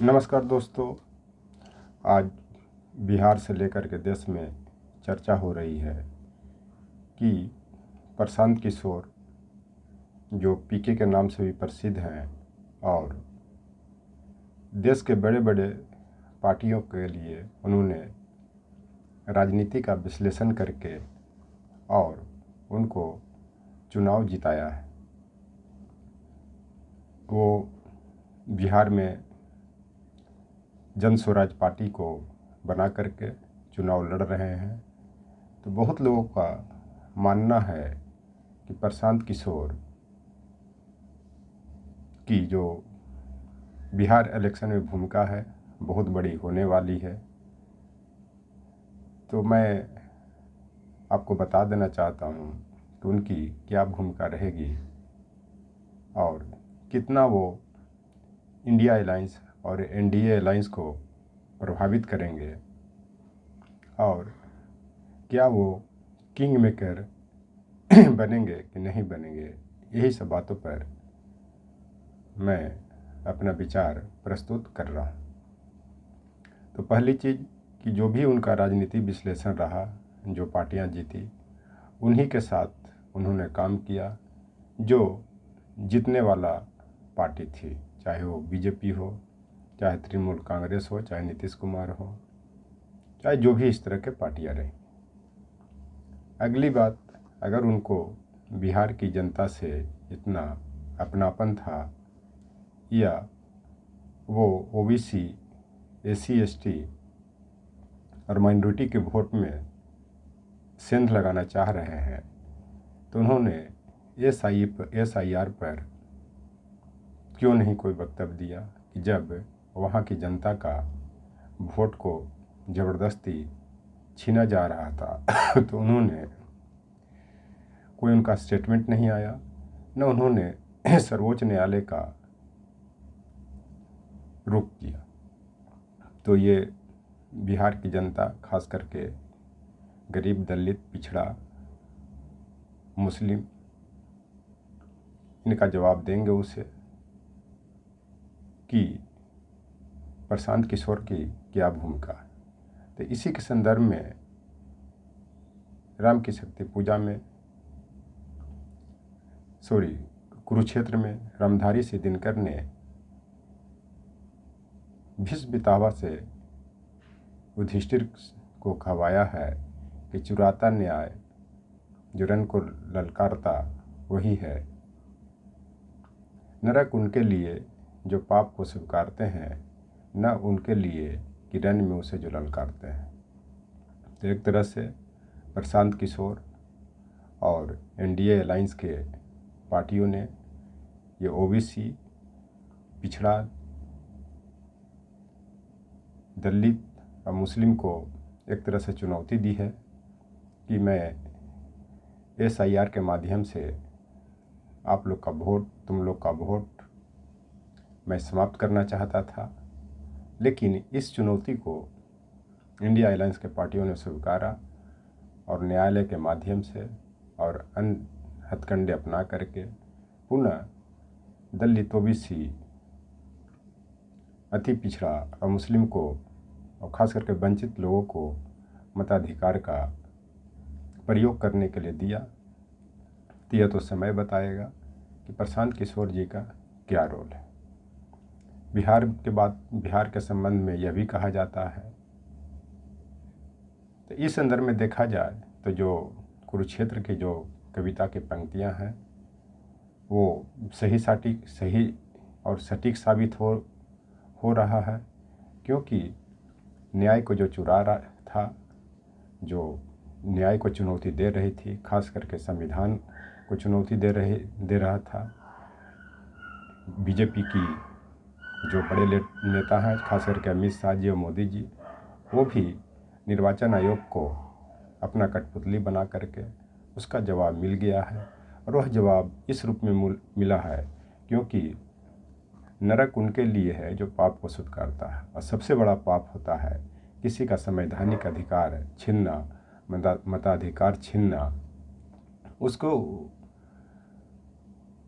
नमस्कार दोस्तों। आज बिहार से लेकर के देश में चर्चा हो रही है कि प्रशांत किशोर, जो पीके के नाम से भी प्रसिद्ध हैं और देश के बड़े बड़े पार्टियों के लिए उन्होंने राजनीति का विश्लेषण करके और उनको चुनाव जिताया है। वो बिहार में जन स्वराज पार्टी को बना करके चुनाव लड़ रहे हैं। तो बहुत लोगों का मानना है कि प्रशांत किशोर की जो बिहार इलेक्शन में भूमिका है बहुत बड़ी होने वाली है। तो मैं आपको बता देना चाहता हूँ कि उनकी क्या भूमिका रहेगी और कितना वो इंडिया अलायंस और एनडीए अलायंस को प्रभावित करेंगे और क्या वो किंग मेकर बनेंगे कि नहीं बनेंगे। यही सब बातों पर मैं अपना विचार प्रस्तुत कर रहा हूँ। तो पहली चीज़ कि जो भी उनका राजनीति विश्लेषण रहा, जो पार्टियां जीती उन्हीं के साथ उन्होंने काम किया। जो जीतने वाला पार्टी थी, चाहे वो बीजेपी हो, चाहे तृणमूल कांग्रेस हो, चाहे नीतीश कुमार हो, चाहे जो भी इस तरह के पार्टियां रहीं। अगली बात, अगर उनको बिहार की जनता से इतना अपनापन था या वो ओबीसी, एससी, एसटी और माइनॉरिटी के वोट में सेंध लगाना चाह रहे हैं, तो उन्होंने एसआईआर पर क्यों नहीं कोई वक्तव्य दिया कि जब वहाँ की जनता का वोट को ज़बरदस्ती छीना जा रहा था तो उन्होंने कोई उनका स्टेटमेंट नहीं आया, न उन्होंने सर्वोच्च न्यायालय का रुख किया। तो ये बिहार की जनता, खास करके गरीब, दलित, पिछड़ा, मुस्लिम, इनका जवाब देंगे उसे कि प्रशांत किशोर की क्या भूमिका है। तो इसी के संदर्भ में राम की शक्ति पूजा में कुरुक्षेत्र में रामधारी से दिनकर ने भीष्म पितामह से युधिष्ठिर को कहवाया है कि चुराता न्याय जो रन को ललकारता वही है। नरक उनके लिए जो पाप को स्वीकारते हैं, न उनके लिए कि रन में उसे जो ललकारते हैं। तो एक तरह से प्रशांत किशोर और एनडीए अलायंस के पार्टियों ने ये ओबीसी, पिछड़ा, दलित और मुस्लिम को एक तरह से चुनौती दी है कि मैं एसआईआर के माध्यम से आप लोग का वोट, तुम लोग का वोट मैं समाप्त करना चाहता था। लेकिन इस चुनौती को इंडिया अलायंस के पार्टियों ने स्वीकारा और न्यायालय के माध्यम से और अन्य हथकंडे अपना करके पुनः दलित, ओबीसी, अति पिछड़ा और मुस्लिम को और ख़ास करके वंचित लोगों को मताधिकार का प्रयोग करने के लिए दिया। तो यह तो समय बताएगा कि प्रशांत किशोर जी का क्या रोल है। बिहार के बाद बिहार के संबंध में यह भी कहा जाता है, तो इस संदर्भ में देखा जाए तो जो कुरुक्षेत्र की जो कविता की पंक्तियां हैं वो सही और सटीक साबित हो रहा है, क्योंकि न्याय को जो चुरा रहा था, जो न्याय को चुनौती दे रही थी, खास करके संविधान को चुनौती दे रहा था, बीजेपी की जो बड़े नेता हैं, खास करके अमित शाह जी और मोदी जी, वो भी निर्वाचन आयोग को अपना कठपुतली बना करके उसका जवाब मिल गया है। और वह जवाब इस रूप में मिला है क्योंकि नरक उनके लिए है जो पाप को स्वीकारता है, और सबसे बड़ा पाप होता है किसी का संवैधानिक अधिकार छीनना, मताधिकार छीनना।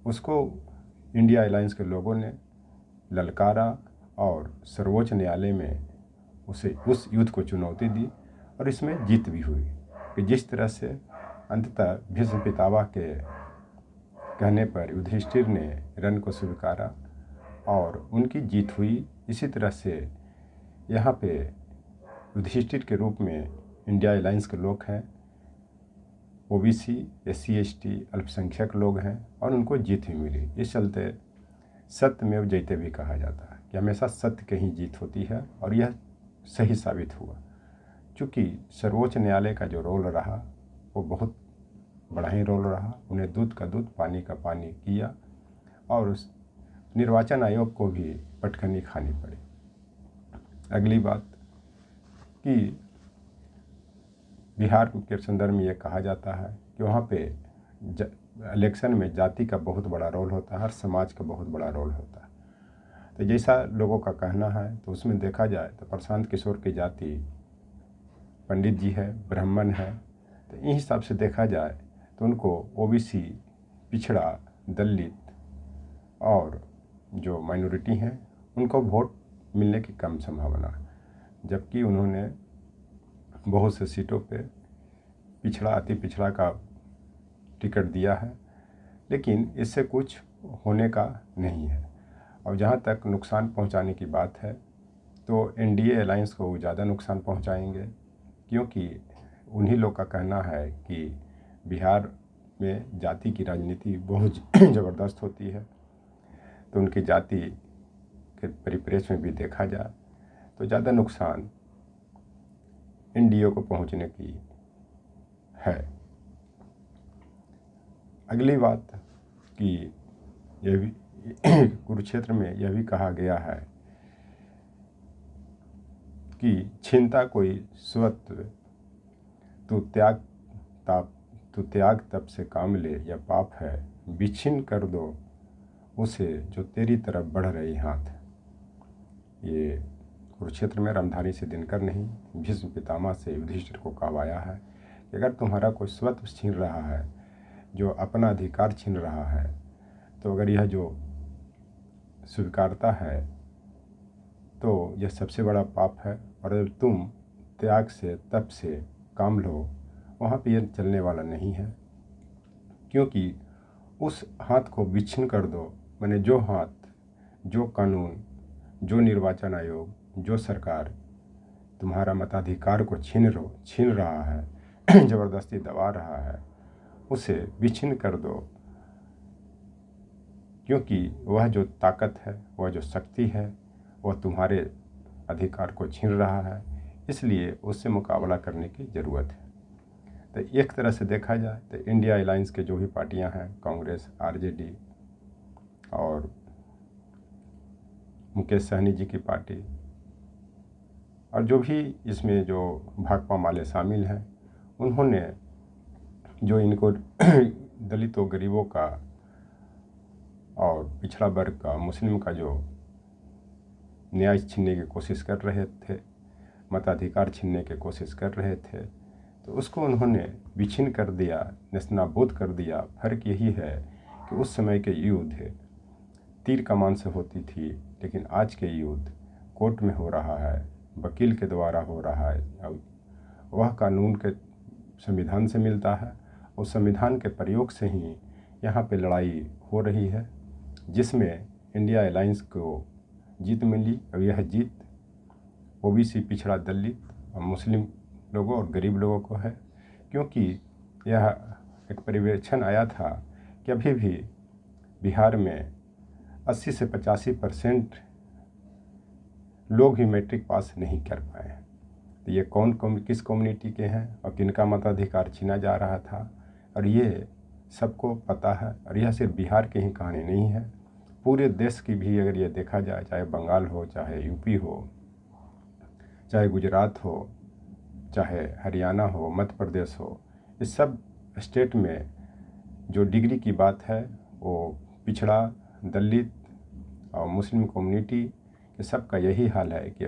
उसको इंडिया अलायंस के लोगों ने ललकारा और सर्वोच्च न्यायालय में उस युद्ध को चुनौती दी और इसमें जीत भी हुई कि जिस तरह से अंततः भीष्म पितामह के कहने पर युधिष्ठिर ने रण को स्वीकारा और उनकी जीत हुई। इसी तरह से यहाँ पे युधिष्ठिर के रूप में इंडिया अलायंस के लोग हैं, ओबीसी, SC ST अल्पसंख्यक लोग हैं और उनको जीत भी मिली। इस चलते सत्यमेव जयते भी कहा जाता है कि हमेशा सत्य की ही जीत होती है और यह सही साबित हुआ। चूँकि सर्वोच्च न्यायालय का जो रोल रहा वो बहुत बड़ा ही रोल रहा। उन्हें दूध का दूध पानी का पानी किया और उस निर्वाचन आयोग को भी पटखनी खानी पड़ी। अगली बात कि बिहार के संदर्भ में ये कहा जाता है कि वहाँ पे इलेक्शन में जाति का बहुत बड़ा रोल होता है, हर समाज का बहुत बड़ा रोल होता है। तो जैसा लोगों का कहना है तो उसमें देखा जाए तो प्रशांत किशोर की जाति पंडित जी है, ब्राह्मण है, तो इन हिसाब से देखा जाए तो उनको OBC, पिछड़ा, दलित और जो माइनॉरिटी हैं उनको वोट मिलने की कम संभावना है, जबकि उन्होंने बहुत से सीटों पे पिछड़ा, अति पिछड़ा का टिकट दिया है, लेकिन इससे कुछ होने का नहीं है। और जहाँ तक नुकसान पहुँचाने की बात है तो NDA अलायंस को ज़्यादा नुकसान पहुँचाएंगे, क्योंकि उन्हीं लोग का कहना है कि बिहार में जाति की राजनीति बहुत ज़बरदस्त होती है। तो उनकी जाति के परिप्रेक्ष्य में भी देखा जाए तो ज़्यादा नुकसान NDA को पहुंचने की है। अगली बात कि यह भी कुरुक्षेत्र में यह भी कहा गया है कि छिनता कोई स्वत्व तू त्याग तब से काम ले, या पाप है बिछिन कर दो उसे जो तेरी तरफ बढ़ रही हाथ। ये कुरुक्षेत्र में रामधारी से दिनकर नहीं, भीष्म पितामह से युधिष्ठिर को कहवाया है कि अगर तुम्हारा कोई स्वत्व छीन रहा है, जो अपना अधिकार छीन रहा है, तो अगर यह जो स्वीकारता है तो यह सबसे बड़ा पाप है। और अगर तुम त्याग से तप से काम लो, वहाँ पे यह चलने वाला नहीं है, क्योंकि उस हाथ को विच्छिन्न कर दो, मैंने जो हाथ, जो कानून, जो निर्वाचन आयोग, जो सरकार तुम्हारा मताधिकार को छीन रहा है ज़बरदस्ती दबा रहा है, उसे विच्छिन्न कर दो, क्योंकि वह जो ताकत है, वह जो शक्ति है, वह तुम्हारे अधिकार को छीन रहा है, इसलिए उससे मुकाबला करने की ज़रूरत है। तो एक तरह से देखा जाए तो इंडिया अलायंस के जो भी पार्टियां हैं, कांग्रेस, RJD और मुकेश सहनी जी की पार्टी, और जो भी इसमें जो भाकपा माले शामिल हैं, उन्होंने जो इनको दलितों, गरीबों का और पिछड़ा वर्ग का, मुस्लिम का जो न्याय छीनने की कोशिश कर रहे थे, मताधिकार छीनने की कोशिश कर रहे थे, तो उसको उन्होंने विच्छिन्न कर दिया, नेस्तनाबूद कर दिया। फर्क यही है कि उस समय के युद्ध तीर कमान से होती थी, लेकिन आज के युद्ध कोर्ट में हो रहा है, वकील के द्वारा हो रहा है। वह कानून के संविधान से मिलता है और संविधान के प्रयोग से ही यहाँ पे लड़ाई हो रही है, जिसमें इंडिया अलायंस को जीत मिली। और यह जीत OBC, पिछड़ा, दलित और मुस्लिम लोगों और गरीब लोगों को है, क्योंकि यह एक पर्यवेक्षण आया था कि अभी भी बिहार में 80 से 85% लोग ही मैट्रिक पास नहीं कर पाए हैं। तो ये किस कम्युनिटी के हैं और किनका मताधिकार छीना जा रहा था, और ये सबको पता है। और यह सिर्फ बिहार की ही कहानी नहीं है, पूरे देश की भी अगर ये देखा जाए, चाहे बंगाल हो, चाहे यूपी हो, चाहे गुजरात हो, चाहे हरियाणा हो, मध्य प्रदेश हो, इस सब स्टेट में जो डिग्री की बात है वो पिछड़ा, दलित और मुस्लिम कम्युनिटी के सबका यही हाल है कि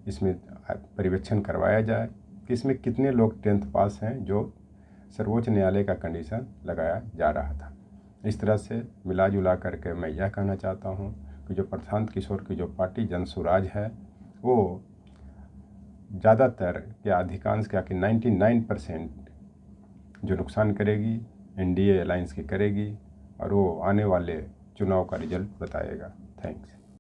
इसमें पर्यवेक्षण करवाया जाए कि इसमें कितने लोग 10th पास हैं, जो सर्वोच्च न्यायालय का कंडीशन लगाया जा रहा था। इस तरह से मिला जुला करके मैं यह कहना चाहता हूँ, कि जो प्रशांत किशोर की जो पार्टी जनसुराज है वो ज़्यादातर या अधिकांश क्या कि 99% जो नुकसान करेगी एनडीए अलायंस की करेगी और वो आने वाले चुनाव का रिजल्ट बताएगा। थैंक्स।